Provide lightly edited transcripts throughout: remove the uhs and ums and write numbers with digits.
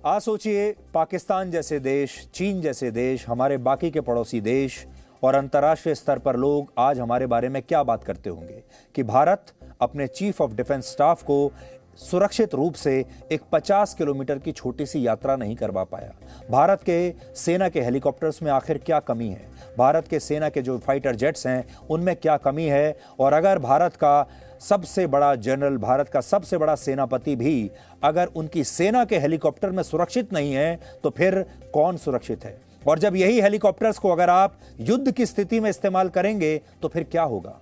आज सोचिए, पाकिस्तान जैसे देश, चीन जैसे देश, हमारे बाकी के पड़ोसी देश और अंतर्राष्ट्रीय स्तर पर लोग आज हमारे बारे में क्या बात करते होंगे कि भारत अपने चीफ ऑफ डिफेंस स्टाफ को सुरक्षित रूप से एक 50 किलोमीटर की छोटी सी यात्रा नहीं करवा पाया। भारत के सेना के हेलीकॉप्टर्स में आखिर क्या कमी है? भारत के सेना के जो फाइटर जेट्स हैं उनमें क्या कमी है? और अगर भारत का सबसे बड़ा जनरल, भारत का सबसे बड़ा सेनापति भी अगर उनकी सेना के हेलीकॉप्टर में सुरक्षित नहीं है तो फिर कौन सुरक्षित है? और जब यही हेलीकॉप्टर्स को अगर आप युद्ध की स्थिति में इस्तेमाल करेंगे तो फिर क्या होगा?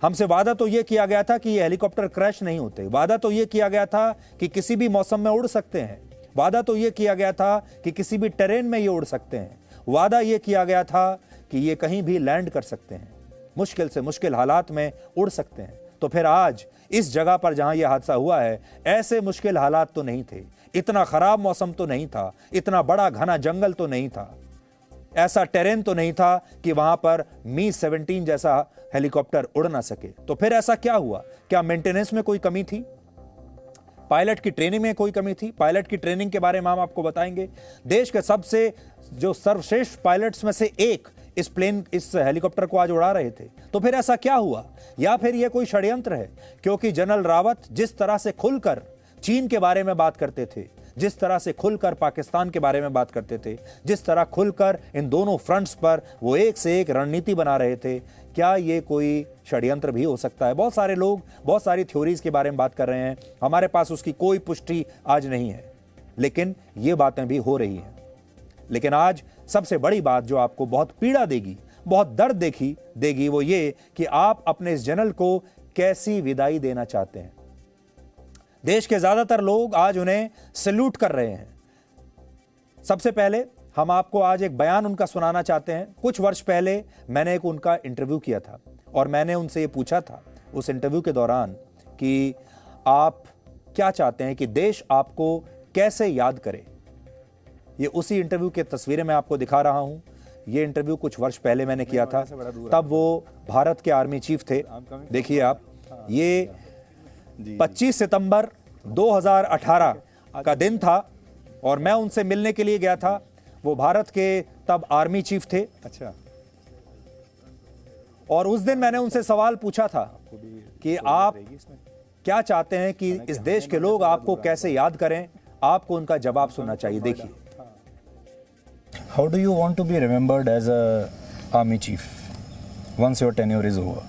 हमसे वादा तो यह किया गया था कि ये हेलीकॉप्टर क्रैश नहीं होते, वादा तो यह किया गया था कि किसी भी मौसम में उड़ सकते हैं, वादा तो यह किया गया था कि किसी भी टेरेन में ये उड़ सकते हैं, वादा यह किया गया था कि ये कहीं भी लैंड कर सकते हैं, मुश्किल से मुश्किल हालात में उड़ सकते हैं। तो फिर आज इस जगह पर जहां यह हादसा हुआ है, ऐसे मुश्किल हालात तो नहीं थे, इतना खराब मौसम तो नहीं था, इतना बड़ा घना जंगल तो नहीं था, ऐसा टेरेन तो नहीं था कि वहां पर मी-17 जैसा हेलीकॉप्टर उड़ ना सके। तो फिर ऐसा क्या हुआ? क्या मेंटेनेंस में कोई कमी थी? पायलट की ट्रेनिंग में कोई कमी थी? पायलट की ट्रेनिंग के बारे में हम आपको बताएंगे। देश के सबसे जो सर्वश्रेष्ठ पायलट्स में से एक इस हेलीकॉप्टर को आज उड़ा रहे थे। तो फिर ऐसा क्या हुआ? या फिर यह कोई षड्यंत्र है? क्योंकि जनरल रावत जिस तरह से खुलकर चीन के बारे में बात करते थे, जिस तरह से खुलकर पाकिस्तान के बारे में बात करते थे, जिस तरह खुलकर इन दोनों फ्रंट्स पर वो एक से एक रणनीति बना रहे थे, क्या ये कोई षड्यंत्र भी हो सकता है? बहुत सारे लोग बहुत सारी थ्योरीज के बारे में बात कर रहे हैं, हमारे पास उसकी कोई पुष्टि आज नहीं है, लेकिन ये बातें भी हो रही हैं। लेकिन आज सबसे बड़ी बात जो आपको बहुत पीड़ा देगी, बहुत दर्द देगी वो ये कि आप अपने इस जनरल को कैसी विदाई देना चाहते हैं। देश के ज्यादातर लोग आज उन्हें सैल्यूट कर रहे हैं। सबसे पहले हम आपको आज एक बयान उनका सुनाना चाहते हैं। कुछ वर्ष पहले मैंने एक उनका इंटरव्यू किया था और मैंने उनसे ये पूछा था उस इंटरव्यू के दौरान कि आप क्या चाहते हैं कि देश आपको कैसे याद करे। ये उसी इंटरव्यू की तस्वीरें मैं आपको दिखा रहा हूं। ये इंटरव्यू कुछ वर्ष पहले मैंने किया था, तब वो भारत के आर्मी चीफ थे। देखिए आप, ये 25 सितंबर 2018 का दिन था और मैं उनसे मिलने के लिए गया था। वो भारत के तब आर्मी चीफ थे। अच्छा। और उस दिन मैंने उनसे सवाल पूछा था कि आप क्या चाहते हैं कि इस देश के लोग आपको कैसे याद करें। आपको उनका जवाब सुनना चाहिए। देखिए। How do you want to be remembered as a army chief once your tenure is over?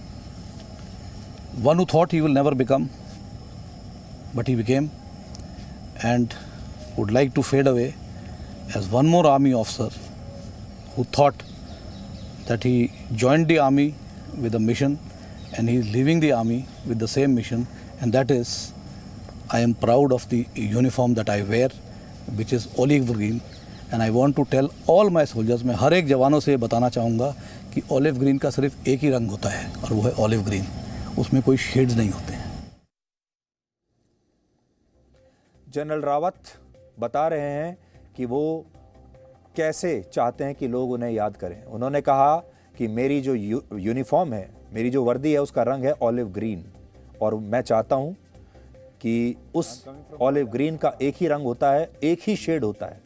One who thought he will never become, but he became, and would like to fade away as one more army officer who thought that he joined the army with a mission and he is leaving the army with the same mission, and that is, I am proud of the uniform that I wear, which is olive green, and I want to tell all my soldiers, मैं हर एक जवानों से बताना चाहूँगा कि olive green का सिर्फ एक ही रंग होता है और वो है ऑलिव ग्रीन, उसमें कोई शेड्स नहीं होते हैं। जनरल रावत बता रहे हैं कि वो कैसे चाहते हैं कि लोग उन्हें याद करें। उन्होंने कहा कि मेरी जो यूनिफॉर्म है, मेरी जो वर्दी है, उसका रंग है ऑलिव ग्रीन, और मैं चाहता हूं कि उस ऑलिव ग्रीन का एक ही रंग होता है, एक ही शेड होता है,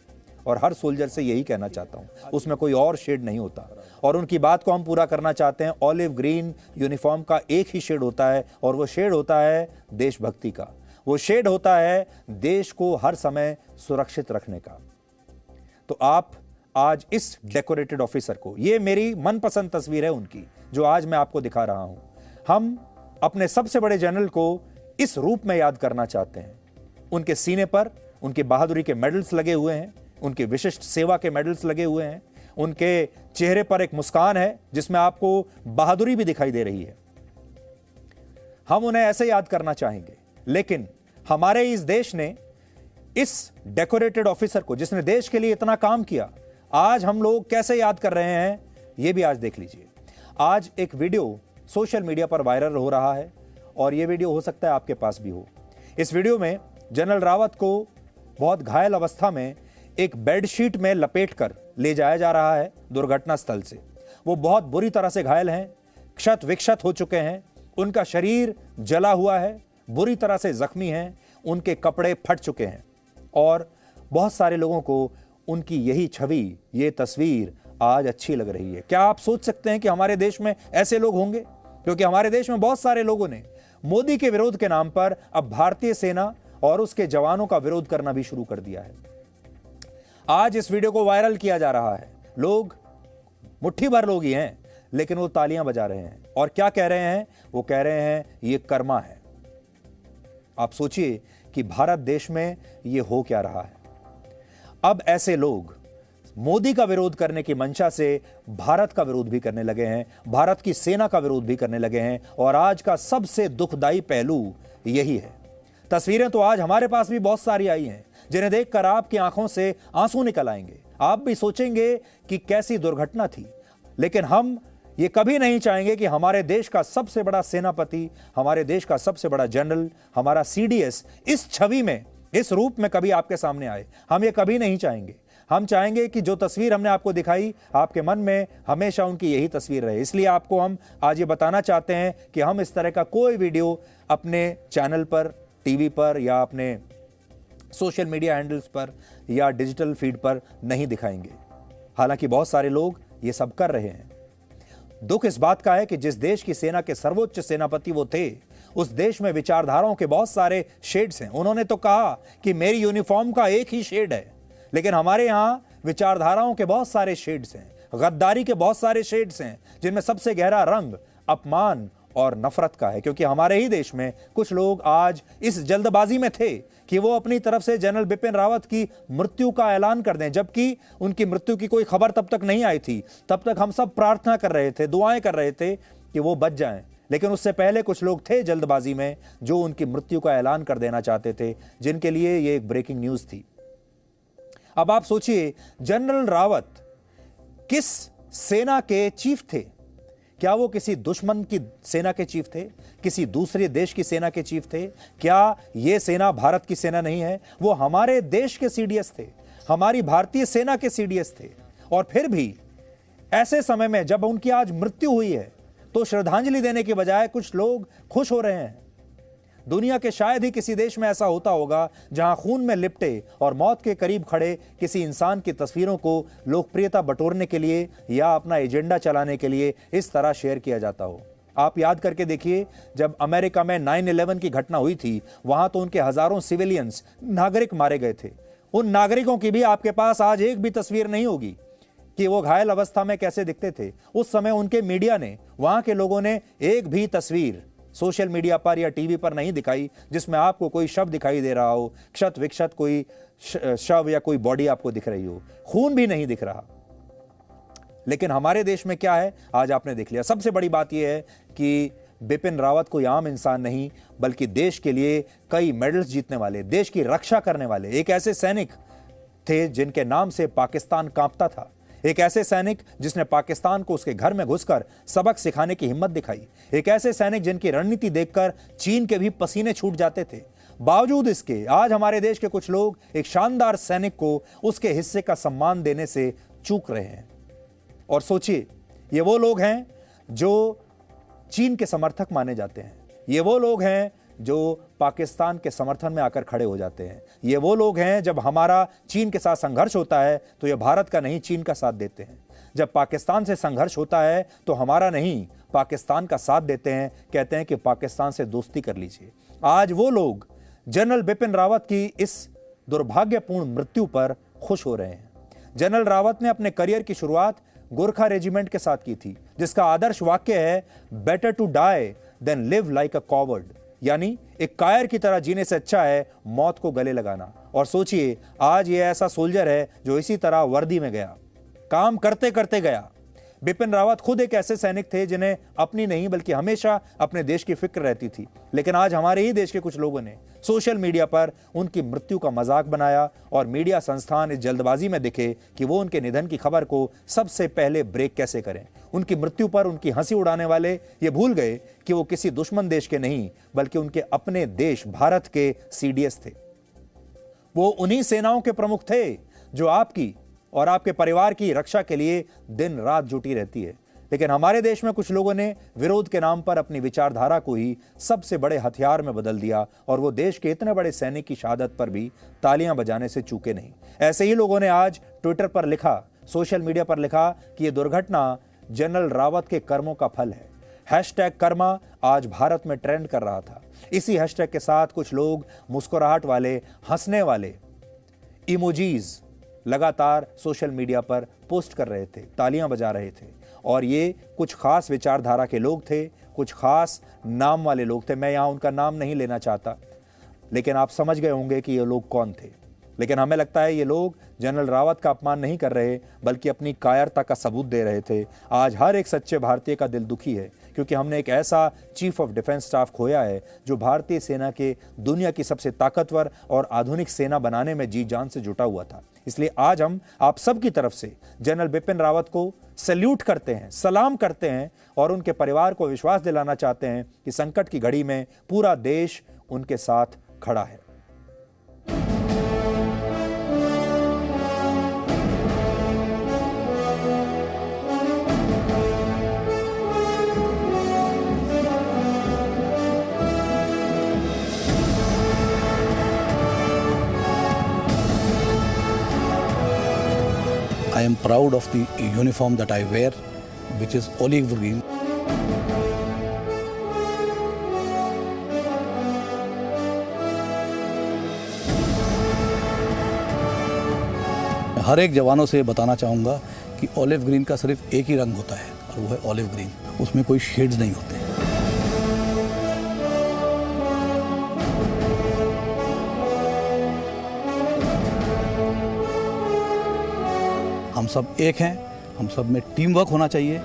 और हर सोल्जर से यही कहना चाहता हूं, उसमें कोई और शेड नहीं होता। और उनकी बात को हम पूरा करना चाहते हैं। ऑलिव ग्रीन यूनिफॉर्म का एक ही शेड होता है, और वो शेड होता है देशभक्ति का, वो शेड होता है देश को हर समय सुरक्षित रखने का। तो आप आज इस डेकोरेटेड ऑफिसर को, ये मेरी मनपसंद तस्वीर है उनकी जो आज मैं आपको दिखा रहा हूं, हम अपने सबसे बड़े जनरल को इस रूप में याद करना चाहते हैं। उनके सीने पर उनकी बहादुरी के मेडल्स लगे हुए हैं, उनके विशिष्ट सेवा के मेडल्स लगे हुए हैं, उनके चेहरे पर एक मुस्कान है जिसमें आपको बहादुरी भी दिखाई दे रही है। हम उन्हें ऐसे याद करना चाहेंगे, लेकिन हमारे इस देश ने इस डेकोरेटेड ऑफिसर को, जिसने देश के लिए इतना काम किया, आज हम लोग कैसे याद कर रहे हैं, यह भी आज देख लीजिए। आज एक वीडियो सोशल मीडिया पर वायरल हो रहा है और यह वीडियो हो सकता है आपके पास भी हो। इस वीडियो में जनरल रावत को बहुत घायल अवस्था में एक बेडशीट में लपेटकर ले जाया जा रहा है दुर्घटना स्थल से। वो बहुत बुरी तरह से घायल हैं, क्षत विक्षत हो चुके हैं, उनका शरीर जला हुआ है, बुरी तरह से जख्मी हैं, उनके कपड़े फट चुके हैं और बहुत सारे लोगों को उनकी यही छवि, ये तस्वीर आज अच्छी लग रही है। क्या आप सोच सकते हैं कि हमारे देश में ऐसे लोग होंगे? क्योंकि हमारे देश में बहुत सारे लोगों ने मोदी के विरोध के नाम पर अब भारतीय सेना और उसके जवानों का विरोध करना भी शुरू कर दिया है। आज इस वीडियो को वायरल किया जा रहा है। लोग, मुट्ठी भर लोग ही हैं, लेकिन वो तालियां बजा रहे हैं और क्या कह रहे हैं? वो कह रहे हैं ये कर्मा है। आप सोचिए कि भारत देश में ये हो क्या रहा है। अब ऐसे लोग मोदी का विरोध करने की मंशा से भारत का विरोध भी करने लगे हैं, भारत की सेना का विरोध भी करने लगे हैं। और आज का सबसे दुखदाई पहलू यही है। तस्वीरें तो आज हमारे पास भी बहुत सारी आई हैं, जिन्हें देखकर आपकी आंखों से आंसू निकल आएंगे। आप भी सोचेंगे कि कैसी दुर्घटना थी। लेकिन हम ये कभी नहीं चाहेंगे कि हमारे देश का सबसे बड़ा सेनापति, हमारे देश का सबसे बड़ा जनरल, हमारा सीडीएस इस छवि में, इस रूप में कभी आपके सामने आए। हम ये कभी नहीं चाहेंगे। हम चाहेंगे कि जो तस्वीर हमने आपको दिखाई, आपके मन में हमेशा उनकी यही तस्वीर रहे। इसलिए आपको हम आज ये बताना चाहते हैं कि हम इस तरह का कोई वीडियो अपने चैनल पर, टीवी पर या अपने सोशल मीडिया हैंडल्स पर या डिजिटल फीड पर नहीं दिखाएंगे। हालांकि बहुत सारे लोग ये सब कर रहे हैं। दुख इस बात का है कि जिस देश की सेना के सर्वोच्च सेनापति वो थे, उस देश में विचारधाराओं के बहुत सारे शेड्स हैं। उन्होंने तो कहा कि मेरी यूनिफॉर्म का एक ही शेड है, लेकिन हमारे यहां विचारधाराओं के बहुत सारे शेड्स हैं, गद्दारी के बहुत सारे शेड्स हैं, जिनमें सबसे गहरा रंग अपमान और नफरत का है। क्योंकि हमारे ही देश में कुछ लोग आज इस जल्दबाजी में थे कि वो अपनी तरफ से जनरल बिपिन रावत की मृत्यु का ऐलान कर दें, जबकि उनकी मृत्यु की कोई खबर तब तक नहीं आई थी। तब तक हम सब प्रार्थना कर रहे थे, दुआएं कर रहे थे कि वो बच जाएं। लेकिन उससे पहले कुछ लोग थे जल्दबाजी में जो उनकी मृत्यु का ऐलान कर देना चाहते थे, जिनके लिए ये एक ब्रेकिंग न्यूज थी। अब आप सोचिए, जनरल रावत किस सेना के चीफ थे? क्या वो किसी दुश्मन की सेना के चीफ थे? किसी दूसरे देश की सेना के चीफ थे? क्या ये सेना भारत की सेना नहीं है? वो हमारे देश के सीडीएस थे, हमारी भारतीय सेना के सीडीएस थे। और फिर भी ऐसे समय में जब उनकी आज मृत्यु हुई है, तो श्रद्धांजलि देने के बजाय कुछ लोग खुश हो रहे हैं। दुनिया के शायद ही किसी देश में ऐसा होता होगा जहां खून में लिपटे और मौत के करीब खड़े किसी इंसान की तस्वीरों को लोकप्रियता बटोरने के लिए या अपना एजेंडा चलाने के लिए इस तरह शेयर किया जाता हो। आप याद करके देखिए, जब अमेरिका में 9/11 की घटना हुई थी, वहां तो उनके हजारों सिविलियंस, नागरिक मारे गए थे। उन नागरिकों की भी आपके पास आज एक भी तस्वीर नहीं होगी कि वो घायल अवस्था में कैसे दिखते थे। उस समय उनके मीडिया ने, वहां के लोगों ने एक भी तस्वीर सोशल मीडिया पर या टीवी पर नहीं दिखाई जिसमें आपको कोई शव दिखाई दे रहा हो, क्षत विक्षत कोई शव या कोई बॉडी आपको दिख रही हो, खून भी नहीं दिख रहा। लेकिन हमारे देश में क्या है, आज आपने देख लिया। सबसे बड़ी बात यह है कि बिपिन रावत कोई आम इंसान नहीं, बल्कि देश के लिए कई मेडल्स जीतने वाले, देश की रक्षा करने वाले एक ऐसे सैनिक थे जिनके नाम से पाकिस्तान कांपता था। एक ऐसे सैनिक जिसने पाकिस्तान को उसके घर में घुसकर सबक सिखाने की हिम्मत दिखाई। एक ऐसे सैनिक जिनकी रणनीति देखकर चीन के भी पसीने छूट जाते थे। बावजूद इसके आज हमारे देश के कुछ लोग एक शानदार सैनिक को उसके हिस्से का सम्मान देने से चूक रहे हैं। और सोचिए, ये वो लोग हैं जो चीन के समर्थक माने जाते हैं। ये वो लोग हैं जो पाकिस्तान के समर्थन में आकर खड़े हो जाते हैं। ये वो लोग हैं, जब हमारा चीन के साथ संघर्ष होता है तो ये भारत का नहीं, चीन का साथ देते हैं। जब पाकिस्तान से संघर्ष होता है तो हमारा नहीं, पाकिस्तान का साथ देते हैं। कहते हैं कि पाकिस्तान से दोस्ती कर लीजिए। आज वो लोग जनरल बिपिन रावत की इस दुर्भाग्यपूर्ण मृत्यु पर खुश हो रहे हैं। जनरल रावत ने अपने करियर की शुरुआत गोरखा रेजिमेंट के साथ की थी, जिसका आदर्श वाक्य है, better to die than live like a coward, यानी एक कायर की तरह जीने से अच्छा है मौत को गले लगाना। और सोचिए, आज ये ऐसा सोल्जर है जो इसी तरह वर्दी में गया, काम करते करते गया। बिपिन रावत खुद एक ऐसे सैनिक थे जिन्हें अपनी नहीं बल्कि हमेशा अपने देश की फिक्र रहती थी। लेकिन आज हमारे ही देश के कुछ लोगों ने सोशल मीडिया पर उनकी मृत्यु का मजाक बनाया और मीडिया संस्थान इस जल्दबाजी में दिखे कि वो उनके निधन की खबर को सबसे पहले ब्रेक कैसे करें। उनकी मृत्यु पर उनकी हंसी उड़ाने वाले ये भूल गए कि वो किसी दुश्मन देश के नहीं बल्कि उनके अपने देश भारत के सीडीएस थे। वो उन्हीं सेनाओं के प्रमुख थे जो आपकी और आपके परिवार की रक्षा के लिए दिन रात जुटी रहती है। लेकिन हमारे देश में कुछ लोगों ने विरोध के नाम पर अपनी विचारधारा को ही सबसे बड़े हथियार में बदल दिया और वो देश के इतने बड़े सैनिक की शहादत पर भी तालियां बजाने से चूके नहीं। ऐसे ही लोगों ने आज ट्विटर पर लिखा, सोशल मीडिया पर लिखा कि यह दुर्घटना जनरल रावत के कर्मों का फल है। हैशटैग कर्मा आज भारत में ट्रेंड कर रहा था। इसी हैशटैग के साथ कुछ लोग मुस्कुराहट वाले, हंसने वाले इमोजीज लगातार सोशल मीडिया पर पोस्ट कर रहे थे, तालियां बजा रहे थे और ये कुछ खास विचारधारा के लोग थे, कुछ खास नाम वाले लोग थे। मैं यहां उनका नाम नहीं लेना चाहता, लेकिन आप समझ गए होंगे कि ये लोग कौन थे। लेकिन हमें लगता है ये लोग जनरल रावत का अपमान नहीं कर रहे, बल्कि अपनी कायरता का सबूत दे रहे थे। आज हर एक सच्चे भारतीय का दिल दुखी है, क्योंकि हमने एक ऐसा चीफ ऑफ डिफेंस स्टाफ खोया है जो भारतीय सेना के दुनिया की सबसे ताकतवर और आधुनिक सेना बनाने में जी जान से जुटा हुआ था। इसलिए आज हम आप सब की तरफ से जनरल बिपिन रावत को सैल्यूट करते हैं, सलाम करते हैं और उनके परिवार को विश्वास दिलाना चाहते हैं कि संकट की घड़ी में पूरा देश उनके साथ खड़ा है। I am proud of the uniform that I wear, which is olive green. हर एक जवानों से बताना चाहूँगा कि ऑलिव ग्रीन का सिर्फ एक ही रंग होता है और वो है ऑलिव ग्रीन, उसमें कोई शेड्स नहीं होते। हम सब एक हैं, हम सब में टीम वर्क होना चाहिए।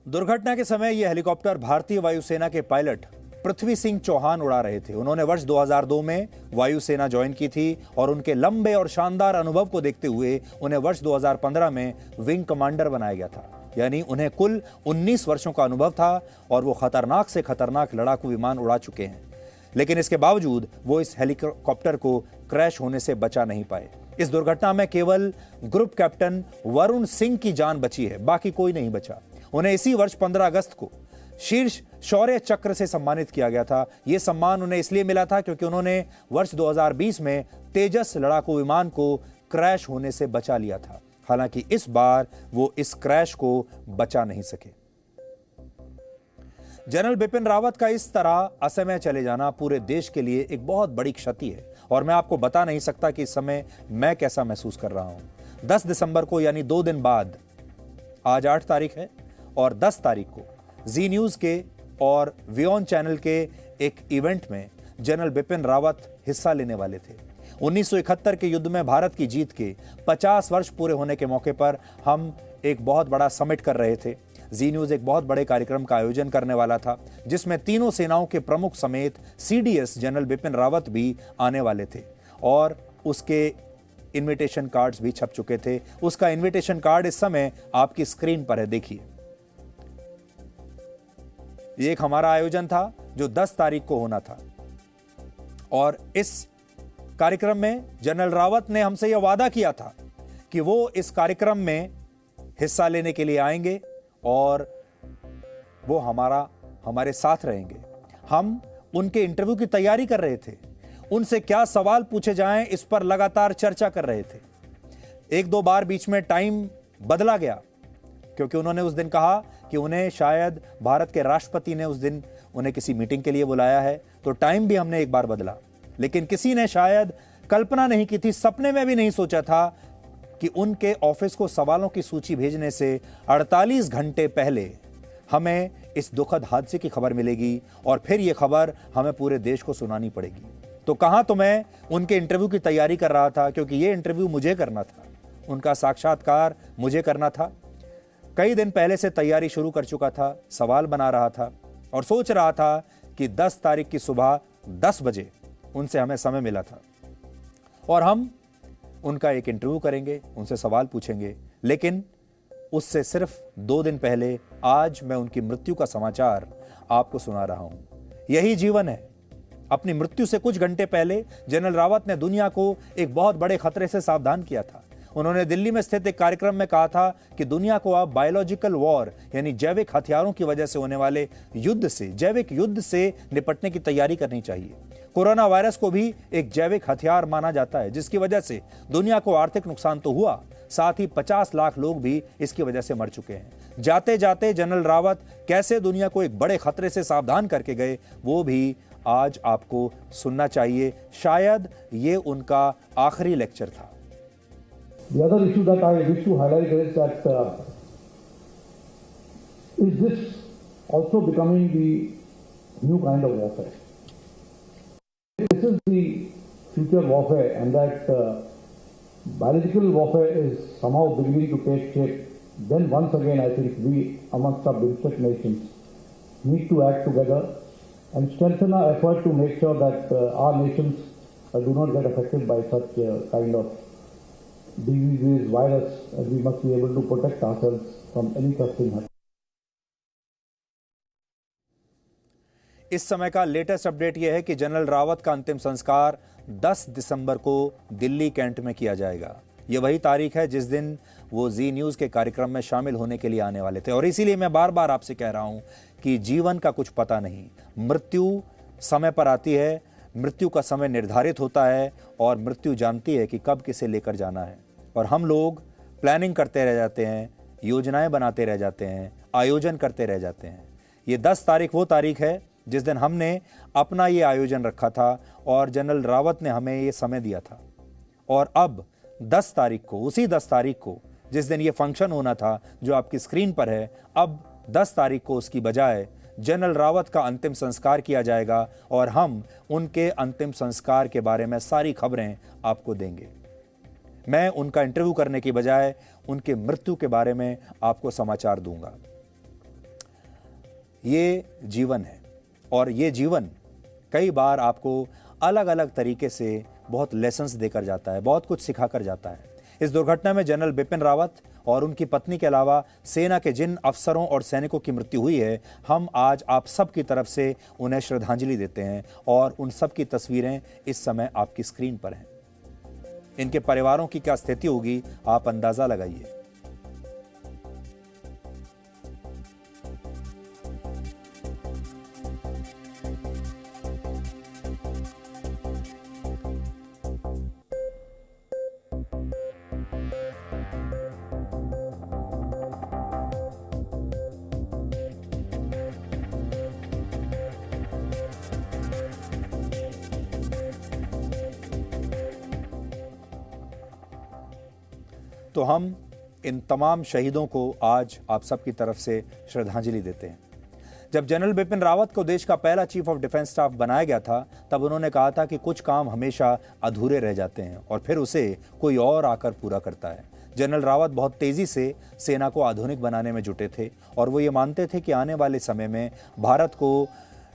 दुर्घटना के समय यह हेलीकॉप्टर भारतीय वायुसेना के पायलट पृथ्वी सिंह चौहान उड़ा रहे थे। उन्होंने वर्ष 2002 में वायुसेना ज्वाइन की थी और उनके लंबे और शानदार अनुभव को देखते हुए उन्हें वर्ष 2015 में विंग कमांडर बनाया गया था। यानी उन्हें कुल 19 वर्षों का अनुभव था और वो खतरनाक से खतरनाक लड़ाकू विमान उड़ा चुके हैं। लेकिन इसके बावजूद वो इस हेलीकॉप्टर को क्रैश होने से बचा नहीं पाए। इस दुर्घटना में केवल ग्रुप कैप्टन वरुण सिंह की जान बची है, बाकी कोई नहीं बचा। उन्हें इसी वर्ष 15 अगस्त को शीर्ष शौर्य चक्र से सम्मानित किया गया था। यह सम्मान उन्हें इसलिए मिला था क्योंकि उन्होंने वर्ष 2020 में तेजस लड़ाकू विमान को क्रैश होने से बचा लिया था। हालांकि इस बार वो इस क्रैश को बचा नहीं सके। जनरल बिपिन रावत का इस तरह असमय चले जाना पूरे देश के लिए एक बहुत बड़ी क्षति है और मैं आपको बता नहीं सकता कि इस समय मैं कैसा महसूस कर रहा हूं। 10 दिसंबर को यानी 2 दिन बाद, आज 8 तारीख है और 10 तारीख को जी न्यूज के और वियोन चैनल के एक इवेंट में जनरल बिपिन रावत हिस्सा लेने वाले थे। 1971 के युद्ध में भारत की जीत के 50 वर्ष पूरे होने के मौके पर हम एक बहुत बड़ा समिट कर रहे थे। जी न्यूज एक बहुत बड़े कार्यक्रम का आयोजन करने वाला था जिसमें तीनों सेनाओं के प्रमुख समेत सीडीएस जनरल बिपिन रावत भी आने वाले थे और उसके इनविटेशन कार्ड्स भी छप चुके थे। उसका इनविटेशन कार्ड इस समय आपकी स्क्रीन पर है, देखिए। ये एक हमारा आयोजन था जो 10 तारीख को होना था और इस कार्यक्रम में जनरल रावत ने हमसे यह वादा किया था कि वो इस कार्यक्रम में हिस्सा लेने के लिए आएंगे और वो हमारे साथ रहेंगे। हम उनके इंटरव्यू की तैयारी कर रहे थे, उनसे क्या सवाल पूछे जाएं इस पर लगातार चर्चा कर रहे थे। 1-2 बार बीच में टाइम बदला गया क्योंकि उन्होंने उस दिन कहा कि उन्हें शायद भारत के राष्ट्रपति ने उस दिन उन्हें किसी मीटिंग के लिए बुलाया है, तो टाइम भी हमने एक बार बदला। लेकिन किसी ने शायद कल्पना नहीं की थी, सपने में भी नहीं सोचा था कि उनके ऑफिस को सवालों की सूची भेजने से 48 घंटे पहले हमें इस दुखद हादसे की खबर मिलेगी और फिर यह खबर हमें पूरे देश को सुनानी पड़ेगी। तो कहां तो मैं उनके इंटरव्यू की तैयारी कर रहा था क्योंकि यह इंटरव्यू मुझे करना था, उनका साक्षात्कार मुझे करना था। कई दिन पहले से तैयारी शुरू कर चुका था, सवाल बना रहा था और सोच रहा था कि 10 तारीख की सुबह 10 बजे उनसे हमें समय मिला था और हम उनका एक इंटरव्यू करेंगे, उनसे सवाल पूछेंगे। लेकिन उससे सिर्फ 2 दिन पहले आज मैं उनकी मृत्यु का समाचार आपको सुना रहा हूं। यही जीवन है। अपनी मृत्यु से कुछ घंटे पहले जनरल रावत ने दुनिया को एक बहुत बड़े खतरे से सावधान किया था। उन्होंने दिल्ली में स्थित एक कार्यक्रम में कहा था कि दुनिया को अब बायोलॉजिकल वॉर यानी जैविक हथियारों की वजह से होने वाले जैविक युद्ध से निपटने की तैयारी करनी चाहिए। कोरोना वायरस को भी एक जैविक हथियार माना जाता है, जिसकी वजह से दुनिया को आर्थिक नुकसान तो हुआ, साथ ही 50 लाख लोग भी इसकी वजह से मर चुके हैं। जाते जाते जनरल रावत कैसे दुनिया को एक बड़े खतरे से सावधान करके गए, वो भी आज आपको सुनना चाहिए। शायद ये उनका आखिरी लेक्चर था। The other issue that I wish to highlight is that is this also becoming the new kind of warfare? This is the future warfare, and that biological warfare is somehow beginning to take shape. Then once again, I think we amongst our BIMSTEC nations need to act together and strengthen our effort to make sure that our nations do not get affected by such kind of diseases, virus, and we must be able to protect ourselves from any such thing. इस समय का latest update यह है कि general Rawat का अंतिम संस्कार 10 दिसंबर को दिल्ली कैंट में किया जाएगा। यह वही तारीख है जिस दिन वो जी न्यूज़ के कार्यक्रम में शामिल होने के लिए आने वाले थे। और इसीलिए मैं बार बार आपसे कह रहा हूं कि जीवन का कुछ पता नहीं, मृत्यु समय पर आती है, मृत्यु का समय निर्धारित होता है और मृत्यु जानती है कि कब किसे लेकर जाना है। और हम लोग प्लानिंग करते रह जाते हैं, योजनाएं बनाते रह जाते हैं, आयोजन करते रह जाते हैं। ये 10 तारीख वो तारीख है जिस दिन हमने अपना ये आयोजन रखा था और जनरल रावत ने हमें ये समय दिया था। और अब 10 तारीख को, उसी 10 तारीख को जिस दिन ये फंक्शन होना था जो आपकी स्क्रीन पर है, अब 10 तारीख को उसकी बजाय जनरल रावत का अंतिम संस्कार किया जाएगा और हम उनके अंतिम संस्कार के बारे में सारी खबरें आपको देंगे। मैं उनका इंटरव्यू करने की बजाय उनके मृत्यु के बारे में आपको समाचार दूंगा। ये जीवन है और ये जीवन कई बार आपको अलग अलग तरीके से बहुत लेसन्स देकर जाता है, बहुत कुछ सिखाकर जाता है। इस दुर्घटना में जनरल बिपिन रावत और उनकी पत्नी के अलावा सेना के जिन अफसरों और सैनिकों की मृत्यु हुई है, हम आज आप सब की तरफ से उन्हें श्रद्धांजलि देते हैं और उन सब की तस्वीरें इस समय आपकी स्क्रीन पर हैं। इनके परिवारों की क्या स्थिति होगी, आप अंदाजा लगाइए। तो हम इन तमाम शहीदों को आज आप सबकी तरफ से श्रद्धांजलि देते हैं। जब जनरल बिपिन रावत को देश का पहला चीफ ऑफ डिफेंस स्टाफ बनाया गया था, तब उन्होंने कहा था कि कुछ काम हमेशा अधूरे रह जाते हैं और फिर उसे कोई और आकर पूरा करता है। जनरल रावत बहुत तेजी से सेना को आधुनिक बनाने में जुटे थे और वो ये मानते थे कि आने वाले समय में भारत को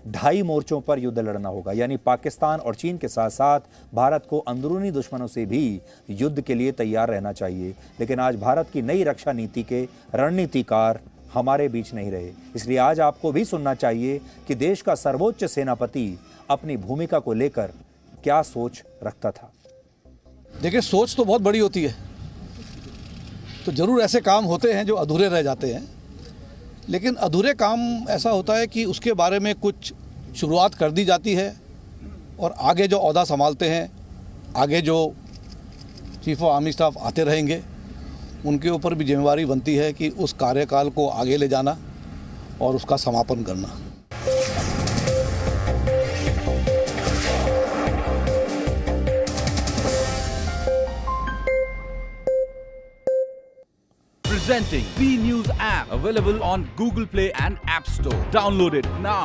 2.5 मोर्चों पर युद्ध लड़ना होगा, यानी पाकिस्तान और चीन के साथ साथ भारत को अंदरूनी दुश्मनों से भी युद्ध के लिए तैयार रहना चाहिए। लेकिन आज भारत की नई रक्षा नीति के रणनीतिकार हमारे बीच नहीं रहे। इसलिए आज आपको भी सुनना चाहिए कि देश का सर्वोच्च सेनापति अपनी भूमिका को लेकर क्या सोच रखता था। देखिए, सोच तो बहुत बड़ी होती है, तो जरूर ऐसे काम होते हैं जो अधूरे रह जाते हैं, लेकिन अधूरे काम ऐसा होता है कि उसके बारे में कुछ शुरुआत कर दी जाती है और आगे जो ओहदा संभालते हैं, आगे जो चीफ ऑफ आर्मी स्टाफ आते रहेंगे, उनके ऊपर भी जिम्मेवारी बनती है कि उस कार्यकाल को आगे ले जाना और उसका समापन करना। Presenting B News app, available on Google Play and App Store. Download it now.